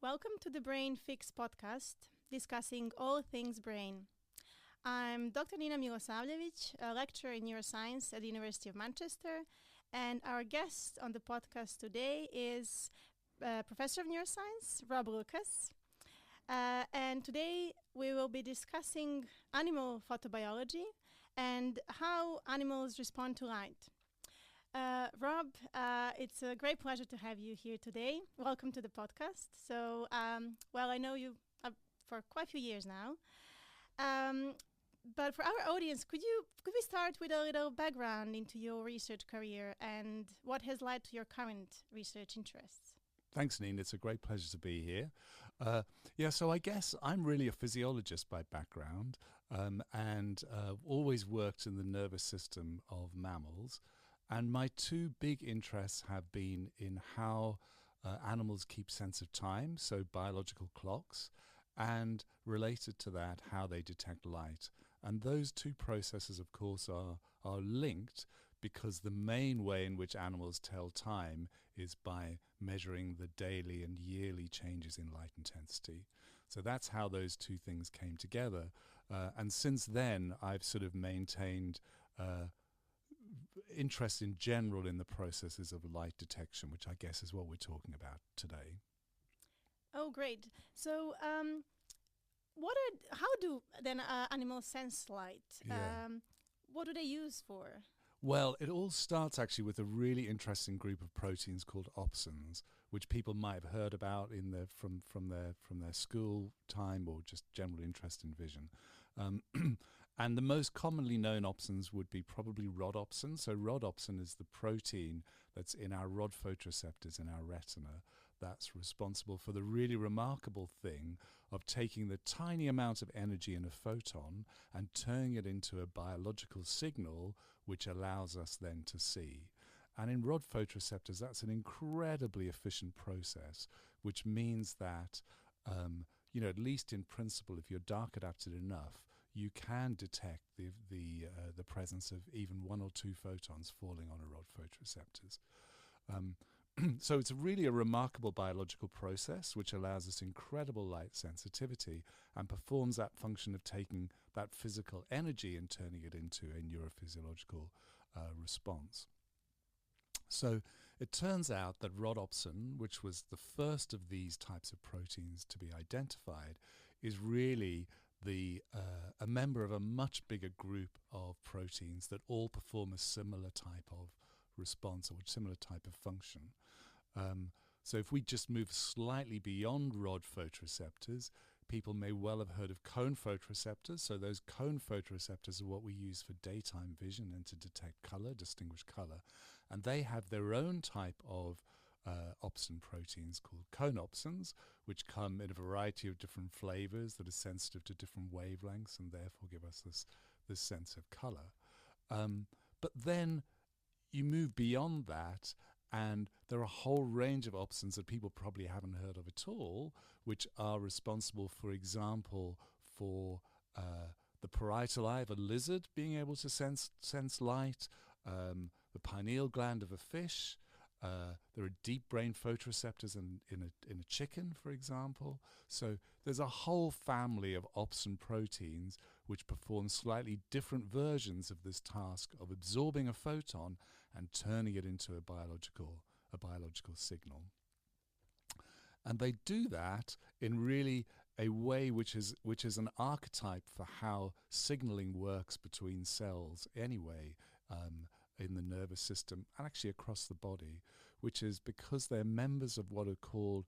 Welcome to the Brain Fix podcast, discussing all things brain. I'm Dr. Nina Milosavljevic, a lecturer in neuroscience at the University of Manchester, and our guest on the podcast today is Professor of Neuroscience, Rob Lucas. And today we will be discussing animal photobiology and how animals respond to light. Rob, it's a great pleasure to have you here today. Welcome to the podcast. So, I know you for quite a few years now. But for our audience, could we start with a little background into your research career and what has led to your current research interests? Thanks, Nina. It's a great pleasure to be here. So I guess I'm really a physiologist by background and always worked in the nervous system of mammals. And my two big interests have been in how animals keep sense of time, so biological clocks, and related to that, how they detect light. And those two processes, of course, are linked because the main way in which animals tell time is by measuring the daily and yearly changes in light intensity. So that's how those two things came together. And since then, I've sort of maintained interest in general in the processes of light detection, which I guess is what we're talking about today. Oh, great. So how do then animals sense light? Yeah. What do they use for? Well, it all starts actually with a really interesting group of proteins called opsins, which people might have heard about from their school time or just general interest in vision. And the most commonly known opsins would be probably rhodopsin. So rhodopsin is the protein that's in our rod photoreceptors in our retina that's responsible for the really remarkable thing of taking the tiny amount of energy in a photon and turning it into a biological signal which allows us then to see. And in rod photoreceptors, that's an incredibly efficient process, which means that at least in principle, if you're dark adapted enough, you can detect the presence of even one or two photons falling on a rod photoreceptors. So it's really a remarkable biological process which allows us incredible light sensitivity and performs that function of taking that physical energy and turning it into a neurophysiological response. So it turns out that rhodopsin, which was the first of these types of proteins to be identified, is really a member of a much bigger group of proteins that all perform a similar type of response or similar type of function. So if we just move slightly beyond rod photoreceptors, people may well have heard of cone photoreceptors. So those cone photoreceptors are what we use for daytime vision and to detect color, distinguish color. And they have their own type of opsin proteins called conopsins, which come in a variety of different flavors that are sensitive to different wavelengths and therefore give us this sense of color. But then you move beyond that, and there are a whole range of opsins that people probably haven't heard of at all, which are responsible, for example, for the parietal eye of a lizard being able to sense light, the pineal gland of a fish. There are deep brain photoreceptors in a chicken, for example. So there's a whole family of opsin proteins which perform slightly different versions of this task of absorbing a photon and turning it into a biological signal. And they do that in really a way which is an archetype for how signaling works between cells anyway, in the nervous system and actually across the body, which is because they're members of what are called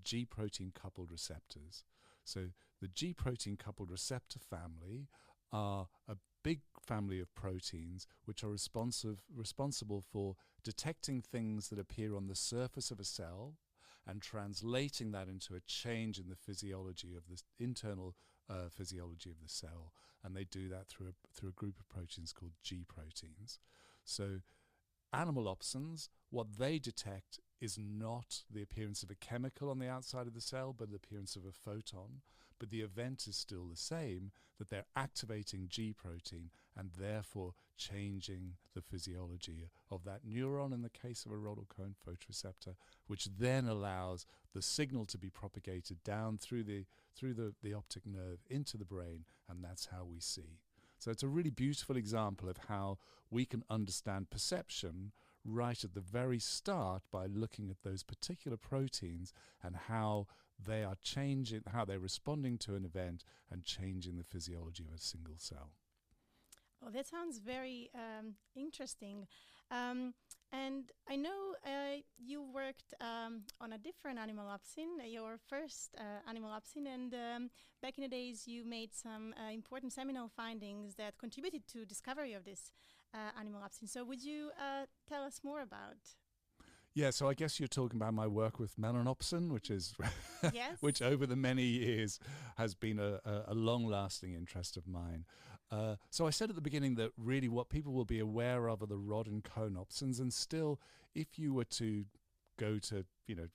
G protein coupled receptors. So the G protein coupled receptor family are a big family of proteins which are responsible for detecting things that appear on the surface of a cell and translating that into a change in the physiology of the internal physiology of the cell. And they do that through a group of proteins called G proteins. So animal opsins, what they detect is not the appearance of a chemical on the outside of the cell, but the appearance of a photon. but the event is still the same, that they're activating G protein and therefore changing the physiology of that neuron in the case of a rod or cone photoreceptor, which then allows the signal to be propagated down through the optic nerve into the brain, and that's how we see. So it's a really beautiful example of how we can understand perception right at the very start by looking at those particular proteins and how they are changing, how they're responding to an event and changing the physiology of a single cell. Oh, that sounds very interesting. And I know you worked on a different animal opsin, your first animal opsin, and back in the days you made some important seminal findings that contributed to discovery of this animal opsin. So would you tell us more about? Yeah, so I guess you're talking about my work with melanopsin, which is yes. which over the many years has been a long-lasting interest of mine. So I said at the beginning that really what people will be aware of are the rod and cone opsins, and still, if you were to go to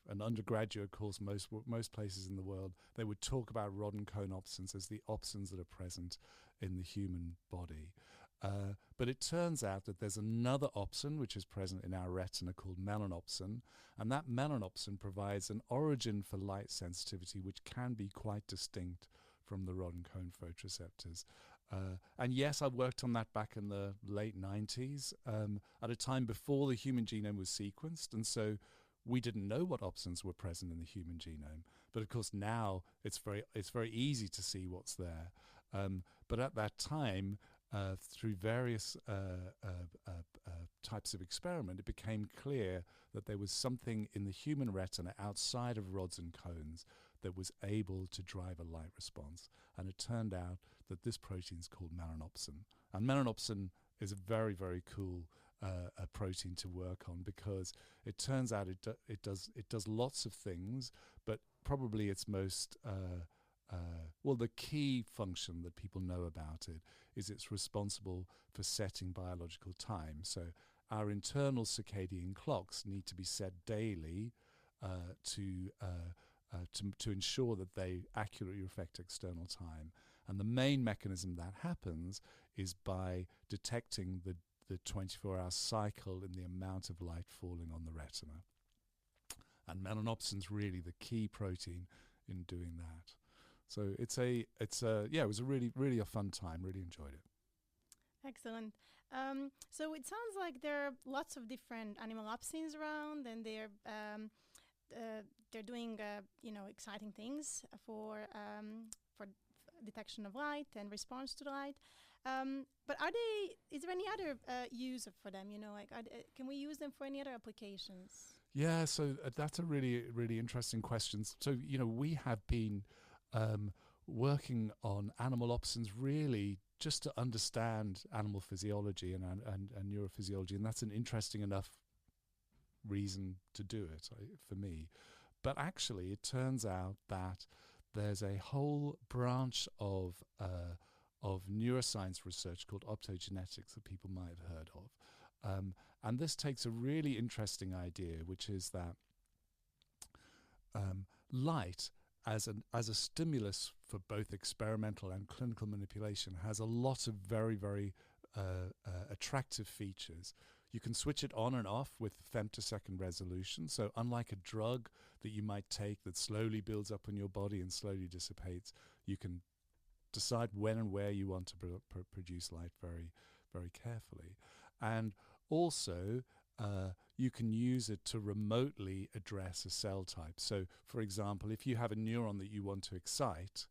an undergraduate course, most places in the world, they would talk about rod and cone opsins as the opsins that are present in the human body. But it turns out that there's another opsin which is present in our retina called melanopsin, and that melanopsin provides an origin for light sensitivity which can be quite distinct from the rod and cone photoreceptors. And yes, I worked on that back in the late 90s, at a time before the human genome was sequenced, and so we didn't know what opsins were present in the human genome. But of course now it's very easy to see what's there. But at that time, through various types of experiment, it became clear that there was something in the human retina outside of rods and cones that was able to drive a light response. And it turned out that this protein is called melanopsin. And melanopsin is a very, very cool a protein to work on, because it turns out it does lots of things, but probably its most the key function that people know about it is it's responsible for setting biological time. So our internal circadian clocks need to be set daily to ensure that they accurately reflect external time. And the main mechanism that happens is by detecting the 24-hour cycle in the amount of light falling on the retina. And melanopsin's really the key protein in doing that. So it was a really a fun time. Really enjoyed it. Excellent. So it sounds like there are lots of different animal opsins around, and they're doing exciting things for detection of light and response to the light. But is there any other use for them? Can we use them for any other applications? Yeah, so that's a really, really interesting question. So, we have been working on animal opsins really just to understand animal physiology and neurophysiology, and that's an interesting enough reason to do it for me. But actually, it turns out that there's a whole branch of neuroscience research called optogenetics that people might have heard of. And this takes a really interesting idea, which is that light as a stimulus for both experimental and clinical manipulation has a lot of very, very attractive features. You can switch it on and off with femtosecond resolution. So unlike a drug that you might take that slowly builds up in your body and slowly dissipates, you can decide when and where you want to produce light very, very carefully. And also, you can use it to remotely address a cell type. So, for example, if you have a neuron that you want to excite,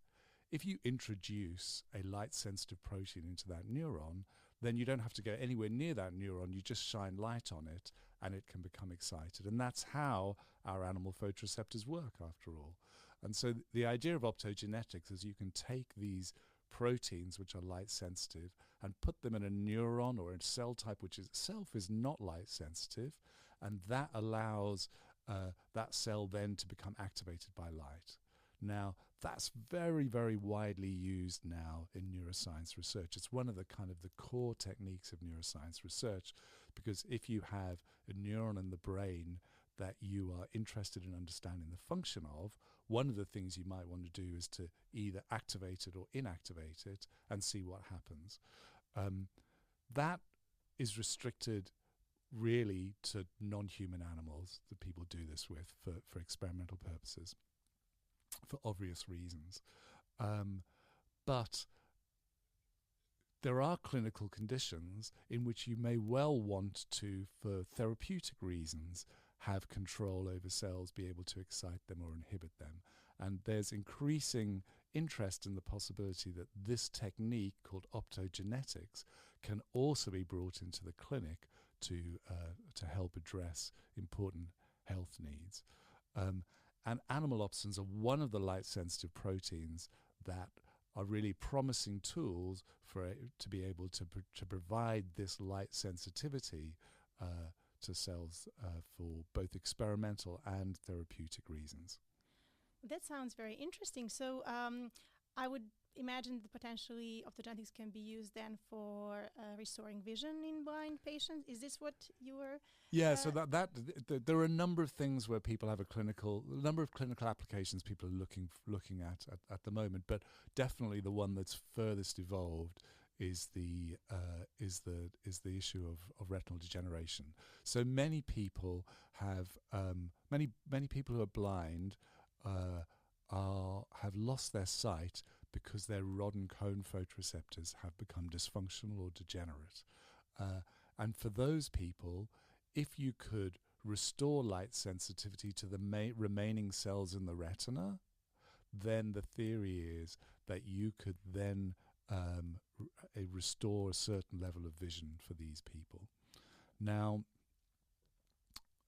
if you introduce a light-sensitive protein into that neuron, then you don't have to go anywhere near that neuron. You just shine light on it, and it can become excited. And that's how our animal photoreceptors work, after all. And so the idea of optogenetics is you can take these proteins which are light sensitive and put them in a neuron or a cell type which itself is not light sensitive, and that allows that cell then to become activated by light. Now, that's very, very widely used now in neuroscience research. It's one of the core techniques of neuroscience research, because if you have a neuron in the brain that you are interested in understanding the function of, one of the things you might want to do is to either activate it or inactivate it and see what happens. That is restricted really to non-human animals that people do this with for experimental purposes, for obvious reasons. But there are clinical conditions in which you may well want to, for therapeutic reasons, have control over cells, be able to excite them or inhibit them. And there's increasing interest in the possibility that this technique, called optogenetics, can also be brought into the clinic to help address important health needs. And animal opsins are one of the light-sensitive proteins that are really promising tools to be able to provide this light sensitivity to cells for both experimental and therapeutic reasons. That sounds very interesting. So I would imagine that potentially optogenetics can be used then for restoring vision in blind patients. Is this what you were? Yeah, so there are a number of things where people have a number of clinical applications people are looking at the moment, but definitely the one that's furthest evolved is the issue of retinal degeneration. So many people have many people who are blind have lost their sight because their rod and cone photoreceptors have become dysfunctional or degenerate. And for those people, if you could restore light sensitivity to the remaining cells in the retina, then the theory is that you could then restore a certain level of vision for these people. Now,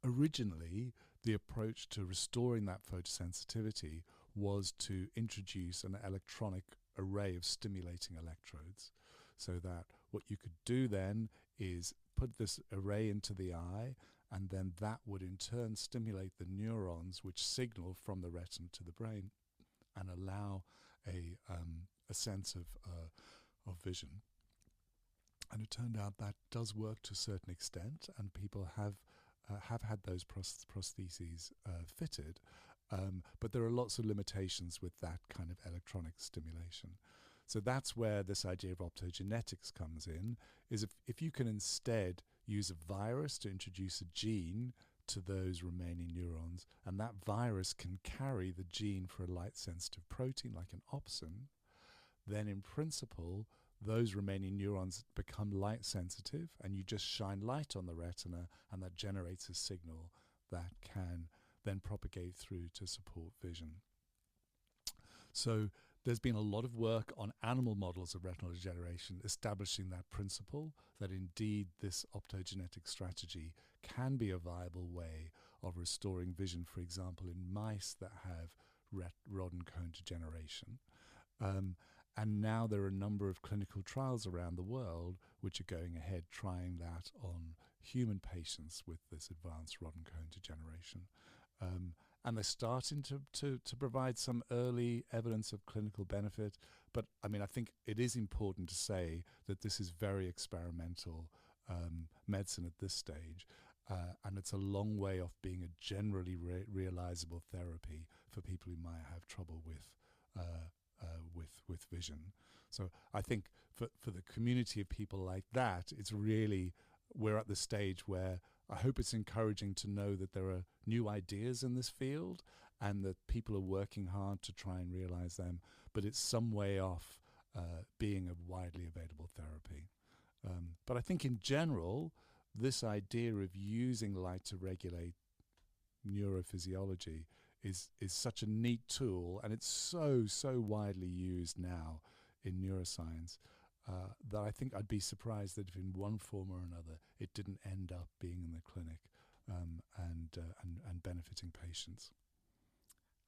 originally, the approach to restoring that photosensitivity was to introduce an electronic array of stimulating electrodes, so that what you could do then is put this array into the eye, and then that would in turn stimulate the neurons which signal from the retina to the brain and allow a sense of vision. And it turned out that does work to a certain extent, and people have had those prostheses fitted, but there are lots of limitations with that kind of electronic stimulation. So that's where this idea of optogenetics comes in, is if you can instead use a virus to introduce a gene to those remaining neurons, and that virus can carry the gene for a light-sensitive protein like an opsin, then in principle, those remaining neurons become light sensitive, and you just shine light on the retina, and that generates a signal that can then propagate through to support vision. So there's been a lot of work on animal models of retinal degeneration establishing that principle, that indeed this optogenetic strategy can be a viable way of restoring vision, for example, in mice that have rod and cone degeneration. And now there are a number of clinical trials around the world which are going ahead trying that on human patients with this advanced rod and cone degeneration. And they're starting to provide some early evidence of clinical benefit. But I mean, I think it is important to say that this is very experimental medicine at this stage. And it's a long way off being a generally realizable therapy for people who might have trouble with vision. So I think for the community of people like that, it's really, we're at the stage where I hope it's encouraging to know that there are new ideas in this field and that people are working hard to try and realize them, but it's some way off being a widely available therapy. But I think in general, this idea of using light to regulate neurophysiology is such a neat tool, and it's so widely used now in neuroscience that I think I'd be surprised that if in one form or another it didn't end up being in the clinic and benefiting patients.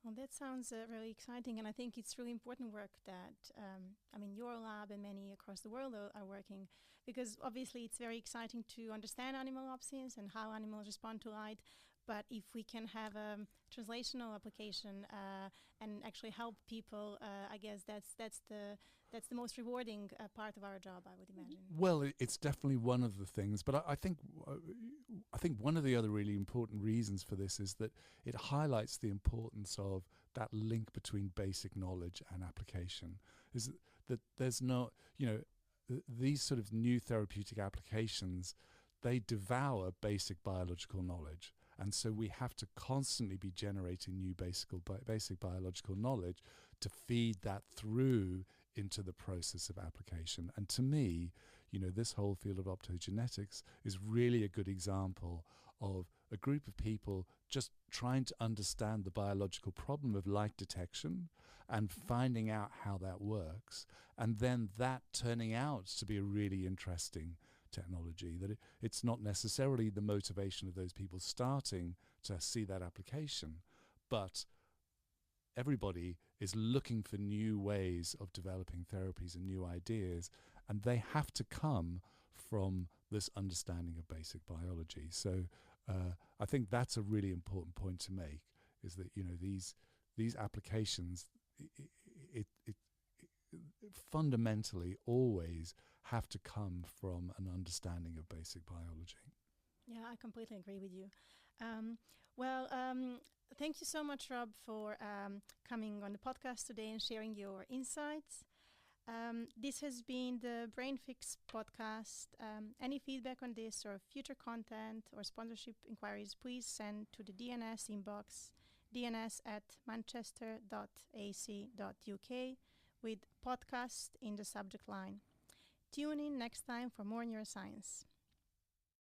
Well, that sounds really exciting, and I think it's really important work that, your lab and many across the world are working, because obviously it's very exciting to understand animal opsins and how animals respond to light, but if we can have a translational application and actually help people, I guess that's the most rewarding part of our job, I would imagine. Well, it's definitely one of the things, but I think I think one of the other really important reasons for this is that it highlights the importance of that link between basic knowledge and application. Is that there's not, these sort of new therapeutic applications, they devour basic biological knowledge. And so we have to constantly be generating new basic biological knowledge to feed that through into the process of application. And to me, this whole field of optogenetics is really a good example of a group of people just trying to understand the biological problem of light detection and finding out how that works, and then that turning out to be a really interesting technology, that it's not necessarily the motivation of those people starting to see that application, but everybody is looking for new ways of developing therapies and new ideas, and they have to come from this understanding of basic biology. So I think that's a really important point to make, is that these applications it fundamentally always have to come from an understanding of basic biology. Yeah, I completely agree with you. Thank you so much, Rob, for coming on the podcast today and sharing your insights. This has been the Brain Fix podcast. Any feedback on this or future content or sponsorship inquiries, please send to the DNS inbox, dns@manchester.ac.uk, with podcast in the subject line. Tune in next time for more neuroscience.